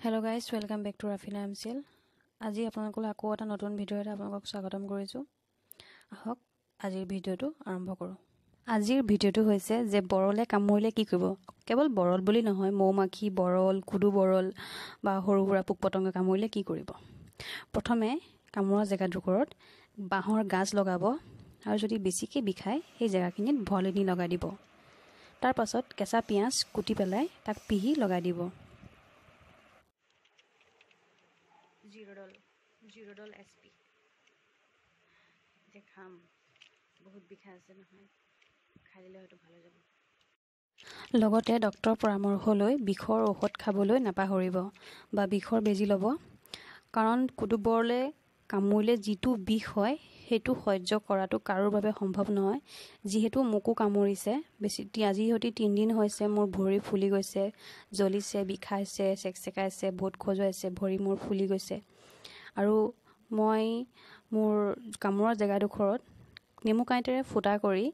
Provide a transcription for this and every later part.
Hello guys, welcome back to Rafina MCL. আজি আপোনালোকক আকৌ এটা নতুন ভিডিঅ'ৰে আপোনালোকক স্বাগতম কৰিছো। আহক আজিৰ ভিডিঅ'টো আৰম্ভ কৰো। আজিৰ ভিডিঅ'টো হৈছে যে বৰলে কামুৰিলে কি কৰিব। কেৱল বৰল বুলি নহয়, মৌমাখি, বৰল, কুডু বৰল বা সৰু সুৰা পোক-পতংগ কামুৰিলে কি কৰিব। প্ৰথমে কামুৰা জেগাডোখৰত বাঁহৰ গাজ লগাব আৰু যদি বেছিকৈ বিষায় সেই জেগাখিনিত ভলিনি লগাই দিব। তাৰ পাছত কেঁচা পিয়াজ কুটি পেলাই তাক পিহি লগাই দিব। জিৰডল SP যে খাম বহুত বিষাই আছে নহয়, খাই দিলে হয়তো ভাল হৈ যাব। লগতে ডক্টৰৰ পৰামৰ্শ লৈ বিষৰ ঔষধ খাবলৈ নাপাহৰিব বা বিষৰ বেজি ল'ব। কাৰণ কুডু বৰলে কামুৰিলে যিটো বিষ হয় সেইটো সহ্য কৰাটো কাৰোৰ বাবে সম্ভৱ নহয়। যিহেতু মোকো কামুৰিছে, বেছি আজি হতি 3 দিন হৈছে, মোৰ ভৰি ফুলি গৈছে, জ্বলিছে, বিষাইছে, চেকচেকাইছে, বহুত খজুৱাইছে, ভৰি মোৰ ফুলি গৈছে। আৰু মই মোৰ কামুৰা জেগাডোখৰত নেমু কাঁইটেৰে ফুটা কৰি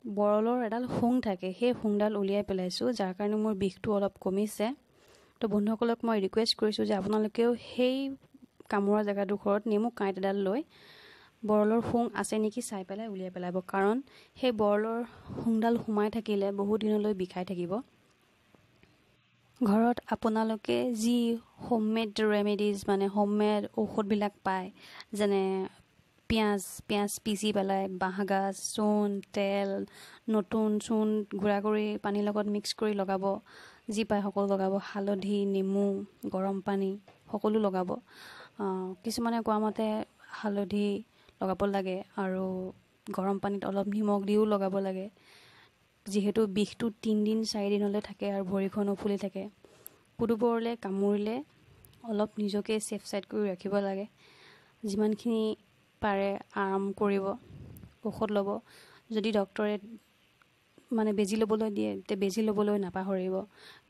বৰলৰ এডাল শুং থাকে, সেই শুংডাল উলিয়াই পেলাইছোঁ, যাৰ কাৰণে মোৰ বিষটো অলপ কমিছে। তো বন্ধুসকলক মই ৰিকুৱেষ্ট কৰিছোঁ যে আপোনালোকেও সেই কামুৰা জেগাডোখৰত নেমু কাঁইট এডাল লৈ বৰলৰ শুং আছে নেকি চাই পেলাই উলিয়াই পেলাব। কাৰণ সেই বৰলৰ শুংডাল সোমাই থাকিলে বহুত দিনলৈ বিষাই থাকিব। ঘৰত আপোনালোকে যি হোমমেড ৰেমেডিজ মানে হোমমেড ঔষধবিলাক পায়, যেনে পিঁয়াজ পিচি পেলাই বাঁহগাজ, চূণ, তেল, নতুন চূণ গুড়া কৰি পানীৰ লগত মিক্স কৰি লগাব, যি পায় সকলো লগাব। হালধি, নেমু, গৰম পানী সকলো লগাব। কিছুমানে কোৱা মতে হালধি লগাব লাগে আৰু গৰম পানীত অলপ নিমখ দিও লগাব লাগে। যিহেতু বিষটো 3 দিন 4 দিনলৈ থাকে আৰু ভৰিখনো ফুলি থাকে। কুডু বৰলে কামুৰিলে অলপ নিজকে ছেফ সাইড কৰি ৰাখিব লাগে। যিমানখিনি পাৰে আৰাম কৰিব, ঔষধ ল'ব। যদি ডক্টৰে মানে বেজি ল'বলৈ দিয়ে তে বেজি ল'বলৈ নাপাহৰিব।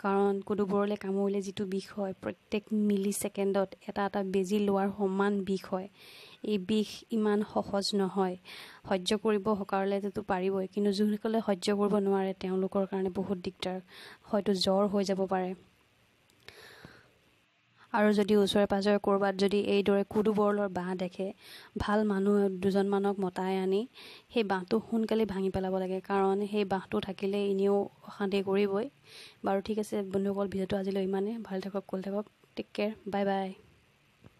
কাৰণ কুডু বৰলে কামুৰিলে যিটো বিষ হয়, প্ৰত্যেক মিলি ছেকেণ্ডত এটা বেজি লোৱাৰ সমান বিষ হয়। এই বিষ ইমান সহজ নহয়। সহ্য কৰিব কাৰণেতো পাৰিবই, কিন্তু যোনসকলে সহ্য কৰিব নোৱাৰে তেওঁলোকৰ কাৰণে বহুত দিগদাৰ, হয়তো জ্বৰ হৈ যাব পাৰে। আৰু যদি ওচৰে পাজৰে ক'ৰবাত যদি এইদৰে কুডু বৰলৰ বাঁহ দেখে, ভাল মানুহ 2জনমানক মতাই আনি সেই বাঁহটো সোনকালে ভাঙি পেলাব লাগে। কাৰণ সেই বাঁহটো থাকিলে এনেও অশান্তি কৰিবই। বাৰু ঠিক আছে বন্ধুসকল, ভিডিঅ'টো আজিলৈ ইমানেই। ভাল থাকক, কুল থাকক, টেক কেয়াৰ, বাই বাই।